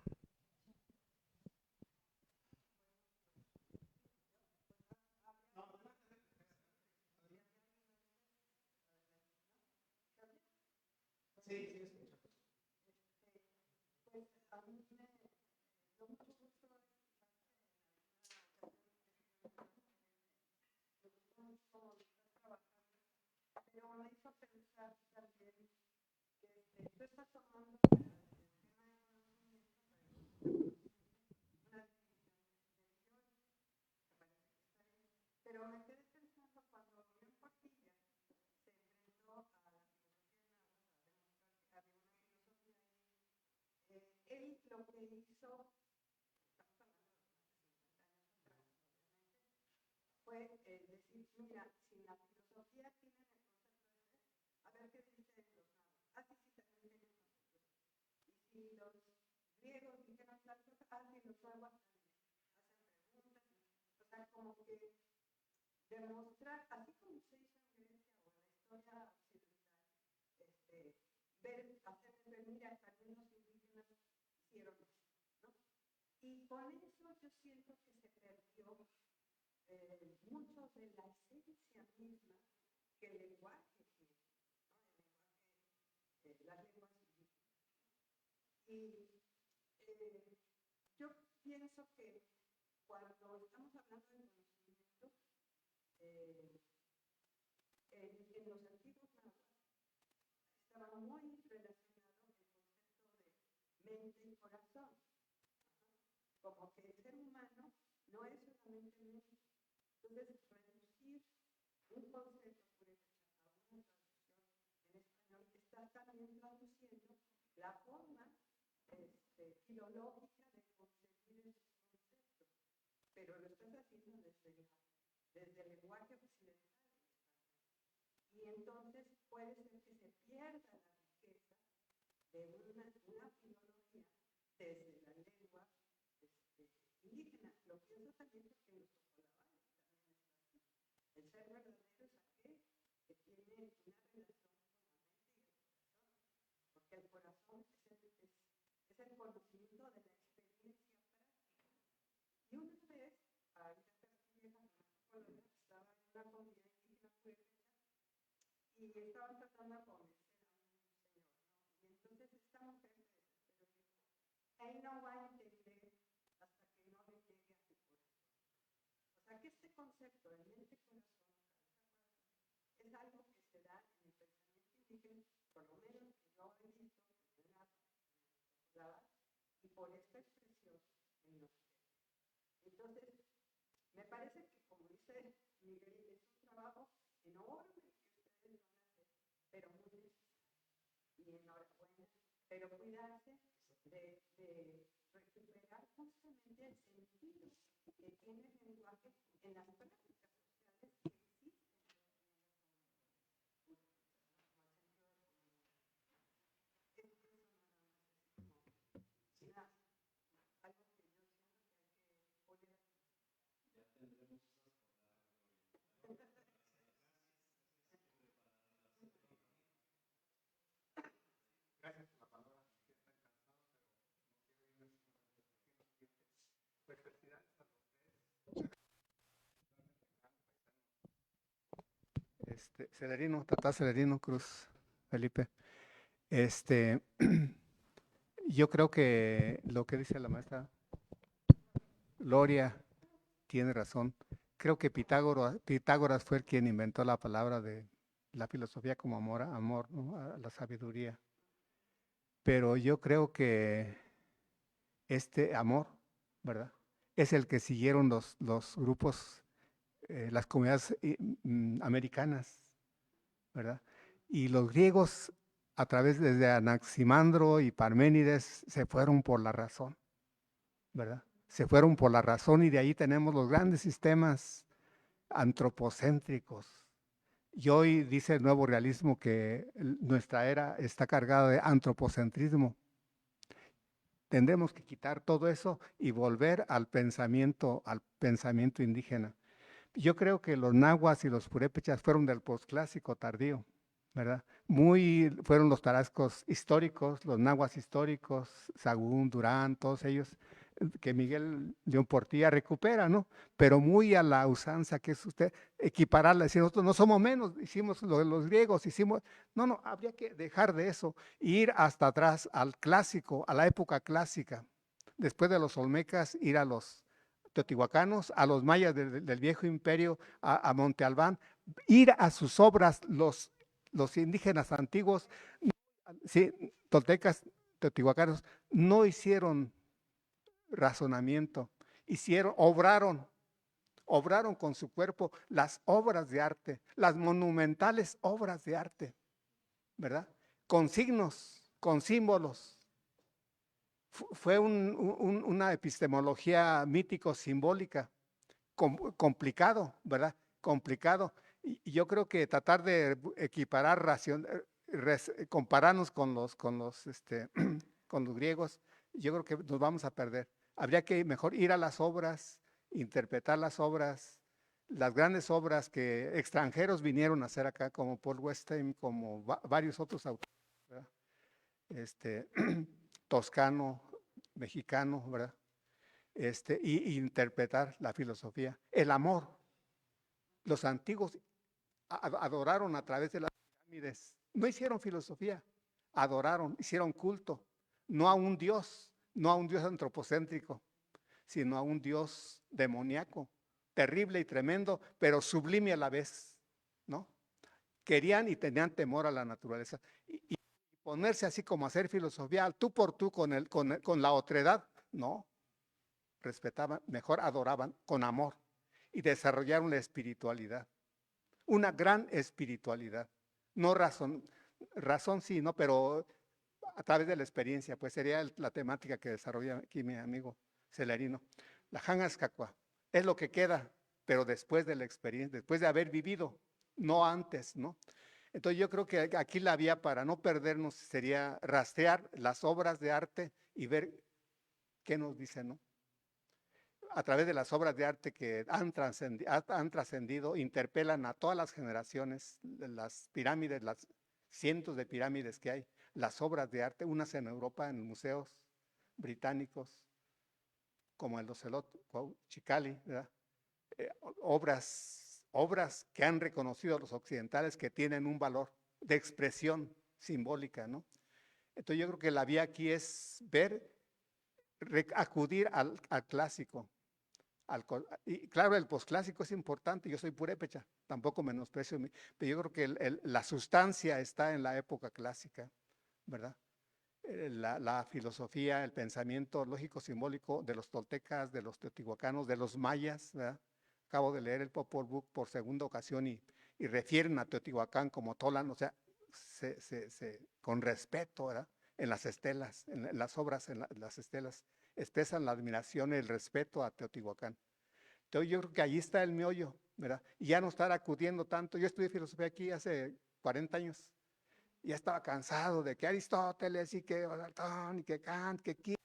y estaban tratando de convencer a un señor, ¿no? Y entonces esta mujer se desesperó y dijo, él no va a entender hasta que no le llegue a su corazón. O sea que este concepto de mente-corazón, es algo que se da en el pensamiento indígena, por lo menos que yo he visto en la y por esta expresión en los entonces, me parece que, como dice Miguel, es un trabajo enorme que ustedes van a hacer, pero muy necesario. Y enhorabuena, pero cuidarse de recuperar justamente el sentido que tiene el lenguaje en las prácticas sociales que existen. Celerino, Tata Celerino Cruz, Felipe. Yo creo que lo que dice la maestra Gloria tiene razón. Creo que Pitágoras fue el quien inventó la palabra de la filosofía como amor, ¿no? A la sabiduría. Pero yo creo que este amor, ¿verdad? Es el que siguieron los grupos, las comunidades americanas, ¿verdad? Y los griegos, a través desde Anaximandro y Parménides, se fueron por la razón, ¿verdad? Se fueron por la razón y de ahí tenemos los grandes sistemas antropocéntricos. Y hoy dice el nuevo realismo que nuestra era está cargada de antropocentrismo. Tendremos que quitar todo eso y volver al pensamiento indígena. Yo creo que los nahuas y los purépechas fueron del posclásico tardío, ¿verdad? Fueron los tarascos históricos, los nahuas históricos, Sagún, Durán, todos ellos, que Miguel León Portilla recupera, ¿no? Pero muy a la usanza que es usted, equipararla, decir, nosotros no somos menos, hicimos lo de los griegos, no, habría que dejar de eso, ir hasta atrás al clásico, a la época clásica, después de los olmecas, ir a los teotihuacanos, a los mayas del viejo imperio, a Monte Albán, ir a sus obras, los indígenas antiguos, sí, toltecas, teotihuacanos, no hicieron razonamiento, obraron con su cuerpo las obras de arte, las monumentales obras de arte, ¿verdad? Con signos, con símbolos. Fue una epistemología mítico-simbólica, complicado, ¿verdad? Complicado. Y yo creo que tratar de equiparar, compararnos con con los griegos, yo creo que nos vamos a perder. Habría que mejor ir a las obras, interpretar las obras, las grandes obras que extranjeros vinieron a hacer acá, como Paul Westheim, como varios otros autores, ¿verdad? Toscano, mexicano, ¿verdad? Y interpretar la filosofía, el amor. Los antiguos adoraron a través de las pirámides, no hicieron filosofía, adoraron, hicieron culto, no a un Dios antropocéntrico, sino a un Dios demoníaco, terrible y tremendo, pero sublime a la vez, ¿no? Querían y tenían temor a la naturaleza. Y ponerse así como a hacer filosofía, tú por tú con la otredad, no. Respetaban, mejor adoraban con amor y desarrollaron la espiritualidad. Una gran espiritualidad. No razón sí, ¿no? Pero a través de la experiencia, pues sería la temática que desarrolla aquí mi amigo Celerino. La Hangaskakwa es lo que queda, pero después de la experiencia, después de haber vivido, no antes, ¿no? Entonces yo creo que aquí la vía para no perdernos sería rastrear las obras de arte y ver qué nos dicen, ¿no? A través de las obras de arte que han trascendido, interpelan a todas las generaciones, las pirámides, las cientos de pirámides que hay, las obras de arte, unas en Europa, en museos británicos, como el Ocelot, Chicali, ¿verdad? Obras obras que han reconocido los occidentales que tienen un valor de expresión simbólica, ¿no? Entonces yo creo que la vía aquí es ver, acudir al clásico. Y claro, el posclásico es importante, yo soy purépecha, tampoco menosprecio, pero yo creo que la sustancia está en la época clásica, ¿verdad? La filosofía, el pensamiento lógico simbólico de los toltecas, de los teotihuacanos, de los mayas, ¿verdad? Acabo de leer el Popol Vuh por segunda ocasión y refieren a Teotihuacán como Tolan, o sea, con respeto, ¿verdad? En las estelas, en las obras, en las estelas, expresan la admiración y el respeto a Teotihuacán. Entonces yo creo que allí está el meollo, ¿verdad? Y ya no estar acudiendo tanto. Yo estudié filosofía aquí hace 40 años. Ya estaba cansado de que Aristóteles y que Platón y que Kant, que Kierkegaard.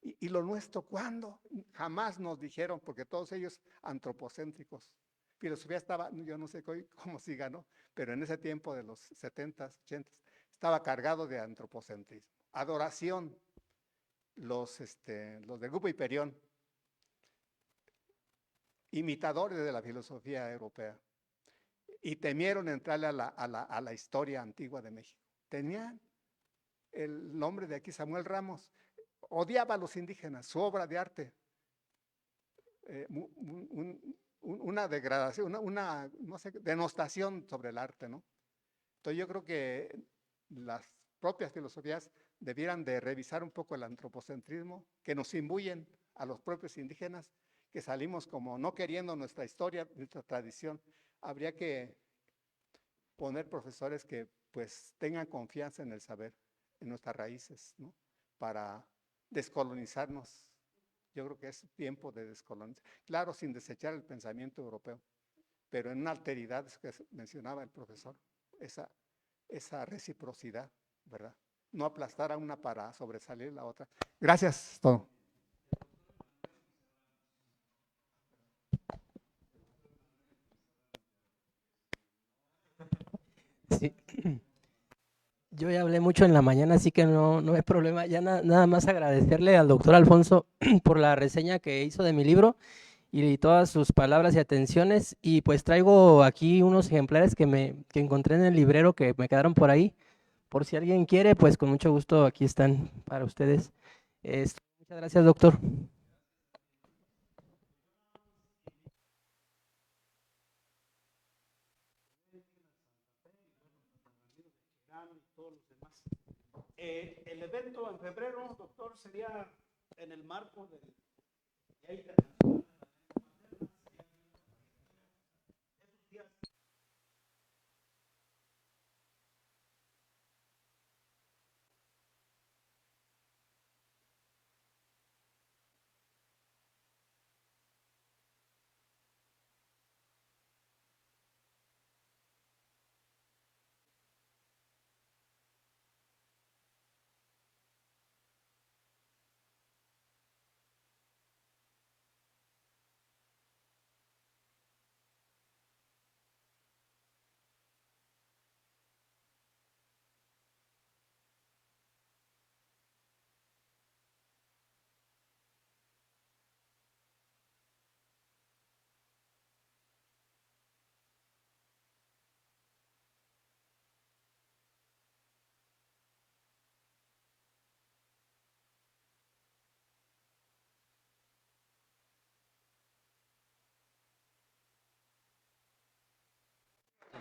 Y lo nuestro, ¿cuándo? Jamás nos dijeron, porque todos ellos antropocéntricos. Filosofía estaba, yo no sé cómo siga, ¿no? Pero en ese tiempo de los 70s, 80s, estaba cargado de antropocentrismo. Adoración, los del grupo Hiperión, imitadores de la filosofía europea, y temieron entrarle a la historia antigua de México. Tenían el nombre de aquí, Samuel Ramos, odiaba a los indígenas, su obra de arte, una degradación, una no sé, denostación sobre el arte, ¿no? Entonces yo creo que las propias filosofías debieran de revisar un poco el antropocentrismo que nos imbuyen a los propios indígenas, que salimos como no queriendo nuestra historia, nuestra tradición. Habría que poner profesores que pues tengan confianza en el saber, en nuestras raíces, ¿no? Para descolonizarnos. Yo creo que es tiempo de descolonizar. Claro, sin desechar el pensamiento europeo, pero en una alteridad que mencionaba el profesor, esa reciprocidad, ¿verdad? No aplastar a una para sobresalir la otra. Gracias, todo. Sí. Yo ya hablé mucho en la mañana, así que no hay problema. Ya nada más agradecerle al doctor Alfonso por la reseña que hizo de mi libro y todas sus palabras y atenciones. Y pues traigo aquí unos ejemplares que encontré en el librero que me quedaron por ahí. Por si alguien quiere, pues con mucho gusto aquí están para ustedes. Muchas gracias, doctor. El evento en febrero, doctor, sería en el marco del Día Internacional.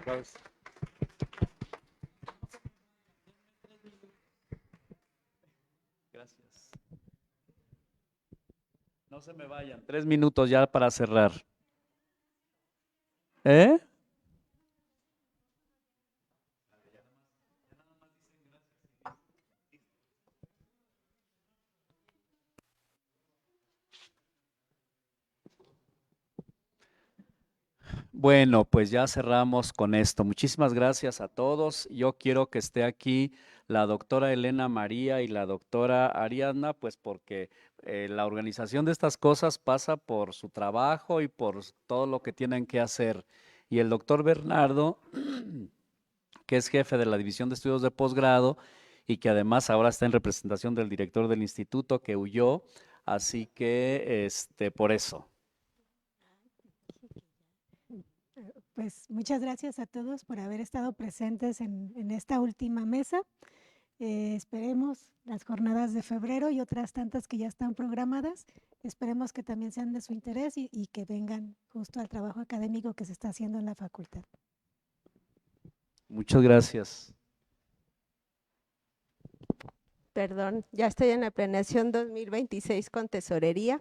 Gracias. No se me vayan. 3 minutos ya para cerrar. ¿Eh? Bueno, pues ya cerramos con esto. Muchísimas gracias a todos. Yo quiero que esté aquí la doctora Elena María y la doctora Ariadna, pues porque la organización de estas cosas pasa por su trabajo y por todo lo que tienen que hacer. Y el doctor Bernardo, que es jefe de la División de Estudios de Posgrado y que además ahora está en representación del director del instituto que huyó. Así que, por eso. pues muchas gracias a todos por haber estado presentes en esta última mesa. Esperemos las jornadas de febrero y otras tantas que ya están programadas. Esperemos que también sean de su interés y que vengan justo al trabajo académico que se está haciendo en la facultad. Muchas gracias. Perdón, ya estoy en la planeación 2026 con tesorería.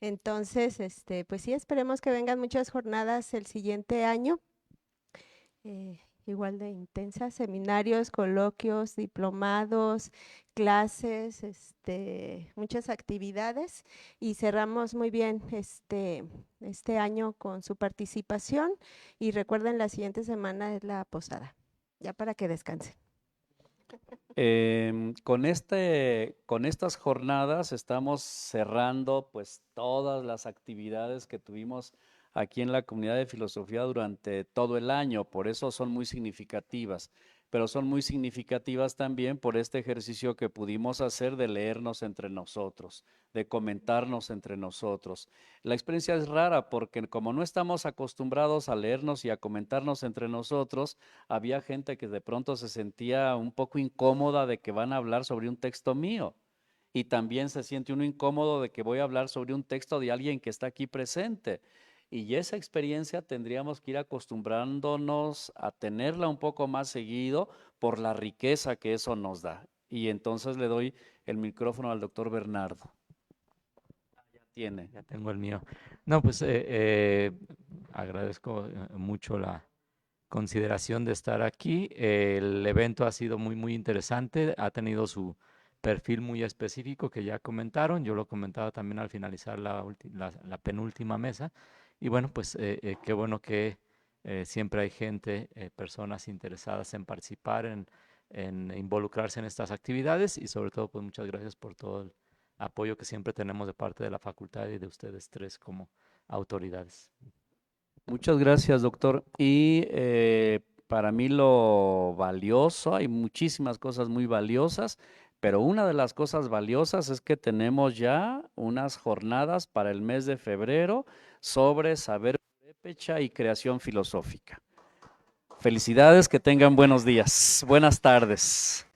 Entonces, pues sí, esperemos que vengan muchas jornadas el siguiente año, igual de intensas, seminarios, coloquios, diplomados, clases, muchas actividades, y cerramos muy bien este año con su participación, y recuerden, la siguiente semana es la posada, ya para que descansen. Con estas jornadas estamos cerrando pues todas las actividades que tuvimos aquí en la comunidad de filosofía durante todo el año, por eso son muy significativas, pero son muy significativas también por este ejercicio que pudimos hacer de leernos entre nosotros, de comentarnos entre nosotros. La experiencia es rara porque como no estamos acostumbrados a leernos y a comentarnos entre nosotros, había gente que de pronto se sentía un poco incómoda de que van a hablar sobre un texto mío. Y también se siente uno incómodo de que voy a hablar sobre un texto de alguien que está aquí presente. Y esa experiencia tendríamos que ir acostumbrándonos a tenerla un poco más seguido por la riqueza que eso nos da. Y entonces le doy el micrófono al doctor Bernardo. Ya tiene. Ya tengo el mío. No, pues agradezco mucho la consideración de estar aquí. El evento ha sido muy interesante, ha tenido su perfil muy específico que ya comentaron. Yo lo comentaba también al finalizar la penúltima mesa. Y bueno, pues qué bueno que siempre hay gente, personas interesadas en participar, en involucrarse en estas actividades, y sobre todo pues muchas gracias por todo el apoyo que siempre tenemos de parte de la facultad y de ustedes tres como autoridades. Muchas gracias, doctor. Y para mí lo valioso, hay muchísimas cosas muy valiosas, pero una de las cosas valiosas es que tenemos ya unas jornadas para el mes de febrero sobre saber purépecha y creación filosófica. Felicidades, que tengan buenos días, buenas tardes.